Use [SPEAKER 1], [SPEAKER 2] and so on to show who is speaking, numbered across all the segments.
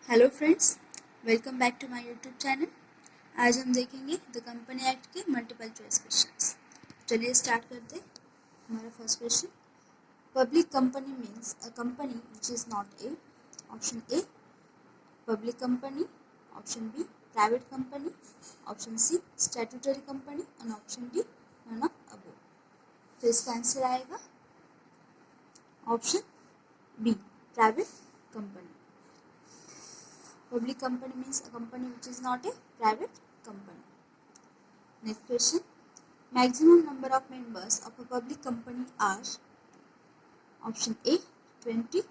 [SPEAKER 1] Hello friends, welcome back to my YouTube channel. आज हम देखेंगे द कंपनी एक्ट के मल्टीपल चॉइस क्वेश्चंस। चलिए स्टार्ट करते हैं। हमारा first question, public company means a company which is not a. Option A public company, option B private company, option C statutory company and option D none of above. तो इसका answer आएगा option B private company. Public company means a company which is not a private company. Next question. Maximum number of members of a public company are option A 20,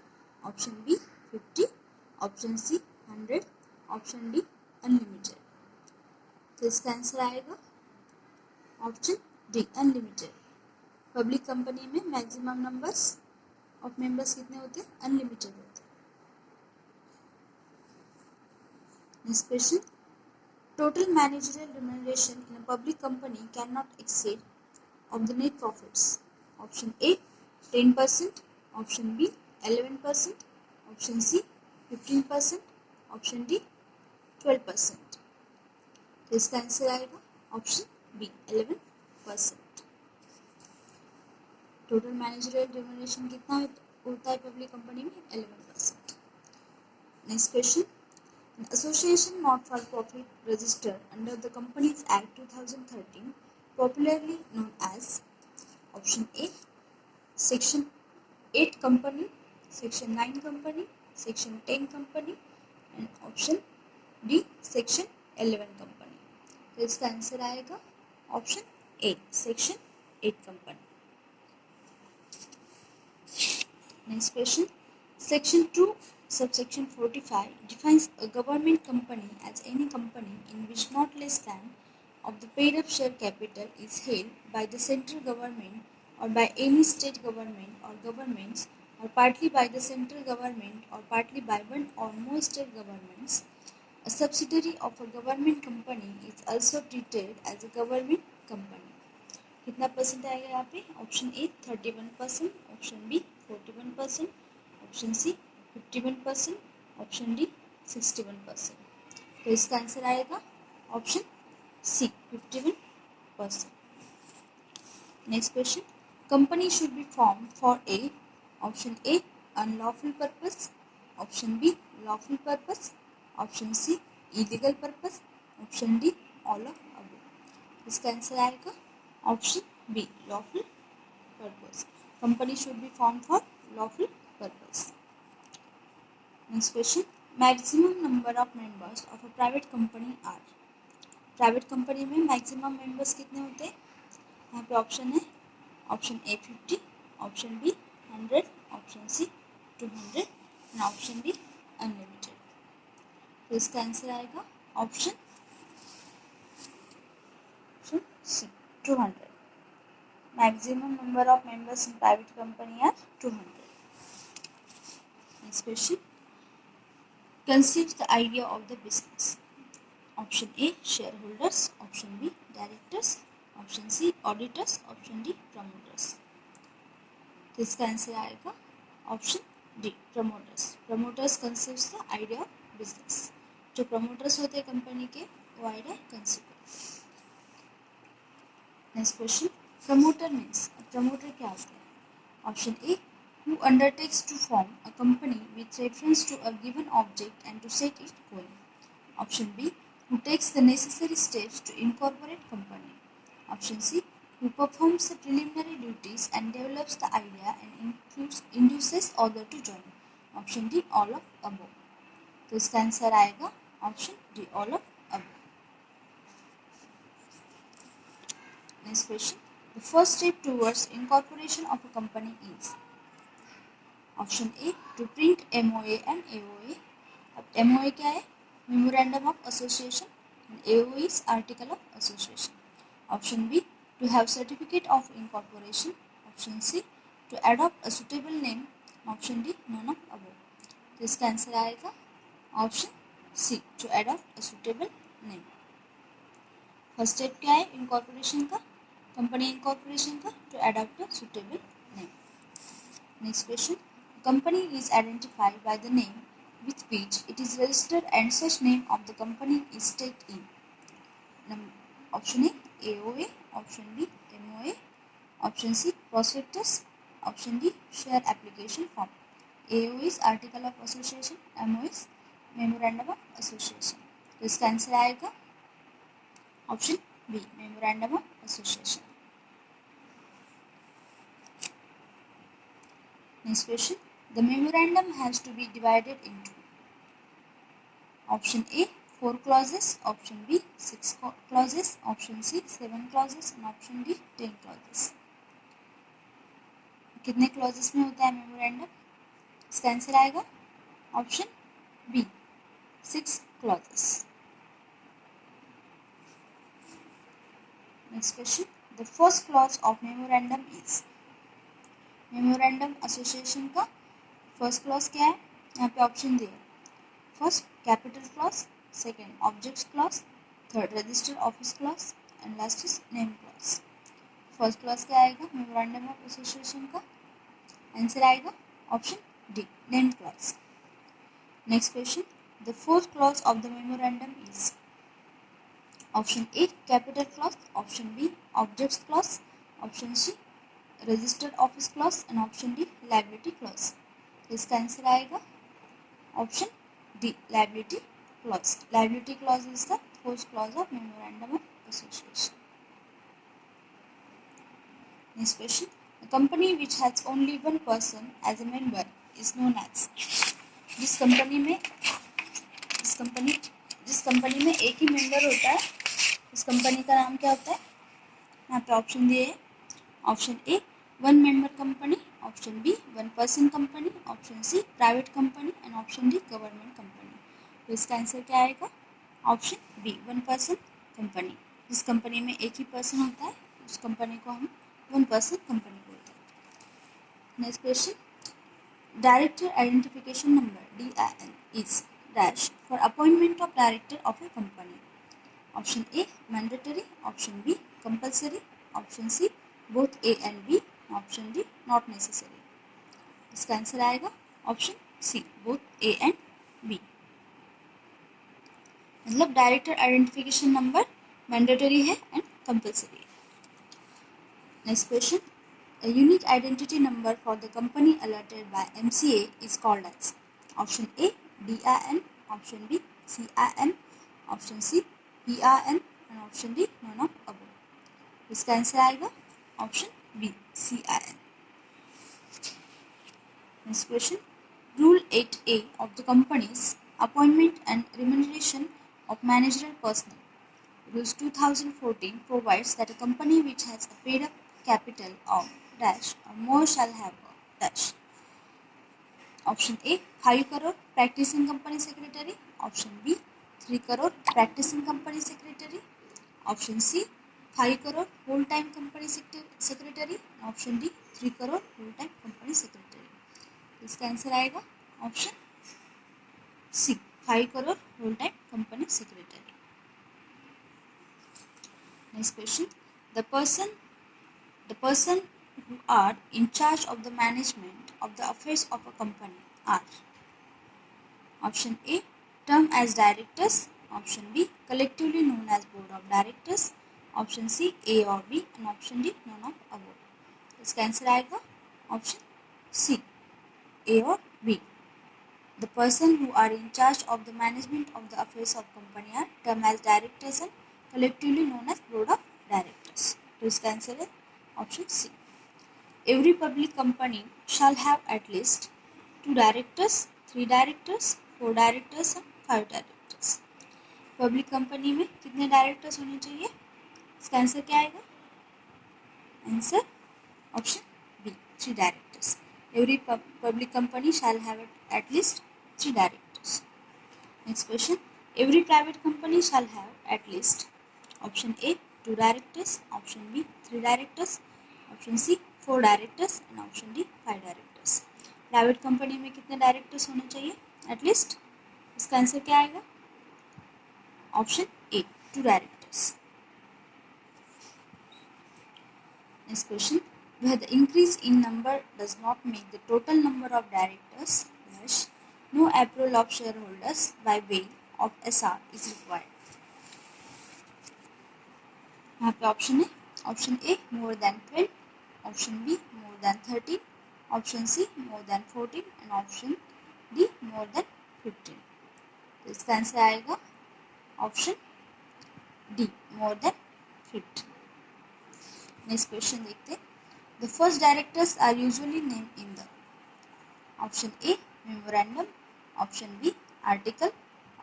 [SPEAKER 1] option B 50, option C 100, option D unlimited. तो इसका answer आएगा option D unlimited. Public company में maximum numbers of members कितने होते हैं? Unlimited होते हैं। Next question, total managerial remuneration in a public company cannot exceed of the net profits. Option A 10%, option B 11%, option C 15%, option D 12%. तो इसका answer आएगा option B 11%। Total managerial remuneration कितना होता है पब्लिक कंपनी में? 11%। Next question, an association not for profit registered under the Companies Act 2013, popularly known as option A section 8 company, section 9 company, section 10 company and option D section 11 company. तो इसका answer आएगा option A section 8 company. Next question, section 2 subsection 45 defines a government company as any company in which not less than of the paid up share capital is held by the central government or by any state government or governments or partly by the central government or partly by one or more state governments. A subsidiary of a government company is also treated as a government company. कितना percent आएगा यहाँ पे? Option A 31%, option B 41%, option C 51%, option D 61%। तो इसका answer आएगा option C 51%। Next question, company should be form for a option A unlawful purpose, option B lawful purpose, option C illegal purpose, option D all of above. इसका answer आएगा option B lawful purpose. Company should be form for lawful purpose. Next question, maximum number of members of a private company are. Private company में maximum members कितने होते हैं? यहाँ पे option है option A 50, option B 100, option C 200 and option D unlimited. तो इसका answer आएगा option C 200। Maximum number of members in private company are 200. Next question, conceives the idea of the business. Option A shareholders, option B directors, option C auditors, option D promoters. तो इसका answer आएगा option D promoters. Promoters conceives the idea of business. जो promoters होते हैं company के वो idea conceive करते हैं। Next question, promoter means promoter क्या होता है? Option A who undertakes to form a company with reference to a given object and to set it going. Option B who takes the necessary steps to incorporate company. Option C who performs the preliminary duties and develops the idea and induces other to join. Option D all of above. तो इसका answer आएगा option D all of above. Next question, the first step towards incorporation of a company is option A to print MOA and AOA. अब MOA क्या है? Memorandum of Association and AOA is Article of Association. Option B to have certificate of incorporation. Option C to adopt a suitable name. Option D none of above. तो इसका answer आएगा option C to adopt a suitable name. First step क्या है incorporation का? Company incorporation का to adopt a suitable name. Next question, company is identified by the name with which it is registered and such name of the company is staked in. Option A, AOA. Option B, MOA. Option C, prospectus. Option D, share application form. AOA is Article of Association, MOA is Memorandum of Association. तो इसका answer आएगा option B, memorandum of association. Next question. The memorandum has to be divided into option A 4 clauses, option B 6 clauses, option C 7 clauses and option D 10 clauses. कितने clauses में होता है memorandum? इसका answer आएगा option B 6 clauses. Next question. The first clause of memorandum is. Memorandum association का first clause क्या है? यहाँ पे ऑप्शन दिए. First capital clause, second object clause, third register office clause and last is name clause. First clause क्या आएगा memorandum of association का? Answer आएगा option D, name clause. Next question. The fourth clause of the memorandum is option A capital clause, option B object clause, option C registered office clause and option D liability clause. इसका answer आएगा option D, liability clause. Liability clause is the fourth clause of memorandum of association. Next question. A company which has only one person as a member is known as. जिस company में एक ही member होता है उस company का नाम क्या होता है? यहाँ पे ऑप्शन दिए हैं. Option A one member company, option B one person company, option C private company and option D government company. तो इसका आंसर क्या आएगा? Option B, one person company. जिस कंपनी में एक ही पर्सन होता है उस कंपनी को हम वन पर्सन कंपनी बोलते हैं. Next question. Director identification number DIN is dash for appointment of director of a company. Option A mandatory, option B compulsory, option C both A and B, option D not necessary. इसका answer आएगा option C, both A and B. मतलब director identification number mandatory है and compulsory है. Next question. A unique identity number for the company allotted by MCA is called as. Option A DIN, option B CIN, option C PRN and option D none of above. इसका answer आएगा option B CIN. Next question. Rule 8A of the company's appointment and remuneration of managerial personnel. Rules 2014 provides that a company which has a paid up capital of dash or more shall have a dash. Option A 5 crore practicing company secretary, option B 3 crore practicing company secretary, option C 5 crore whole time company secretary, option D 3 crore whole time company secretary. इसका answer आएगा option C 5 crore whole time company secretary. Next question. The person who are in charge of the management of the affairs of a company are. Option A term as directors, option B collectively known as board of directors, option C A और B and option D none of above. इसका answer आएगा option C A और B. The person who are in charge of the management of the affairs of company are termed as directors and collectively known as board of directors. तो इसका answer है option C. Every public company shall have at least 2 directors, 3 directors, 4 directors and 5 directors. Public company में कितने directors होने चाहिए? इसका answer क्या आएगा? Answer option B 3 directors. Every public company shall have at least 3 directors. Next question. Every private company shall have at least option A 2 directors, option B 3 directors, option C 4 directors and option D 5 directors. Private company में कितने directors होने चाहिए at least? इसका answer क्या आएगा? Option A 2 directors. Next question. Where the increase in number does not make the total number of directors dash No approval of shareholders by way of SR is required. यहाँ पे option है, option A more than 12, option B more than 13, option C more than 14 and option D more than 15. तो इसका answer आएगा option D more than 15. Next question देखते हैं. The first directors are usually name in the option A memorandum, option B article,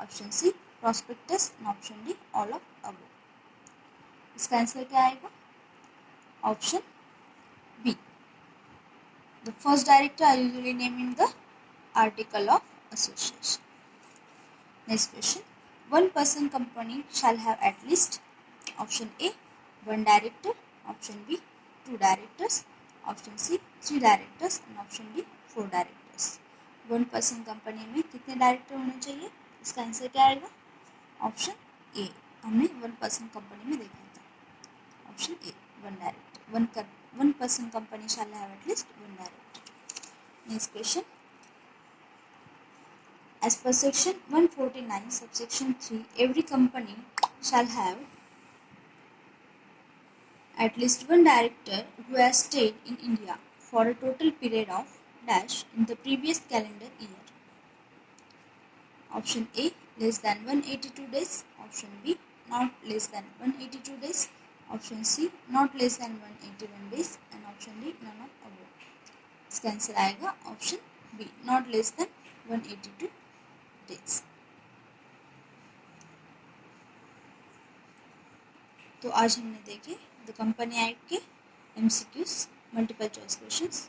[SPEAKER 1] option C prospectus and option D all of above. इसका answer क्या आएगा? Option B. The first director are usually name in the article of association. Next question. One person company shall have at least option A one director, option B two directors, option C three directors and option D four directors. One person company में कितने director होने चाहिए? इसका answer क्या आएगा? Option A. हमने one person company में देखा था. Option A one director. One person company shall have at least one director. Next question. As per section 149 subsection 3, every company shall have at least one director who has stayed in India for a total period of dash in the previous calendar year. Option A less than 182 days, option B not less than 182 days, option C not less than 181 days and option D none of above. इसका answer आएगा option B not less than 182 days. तो आज हमने देखे the company act के MCQs multiple choice questions.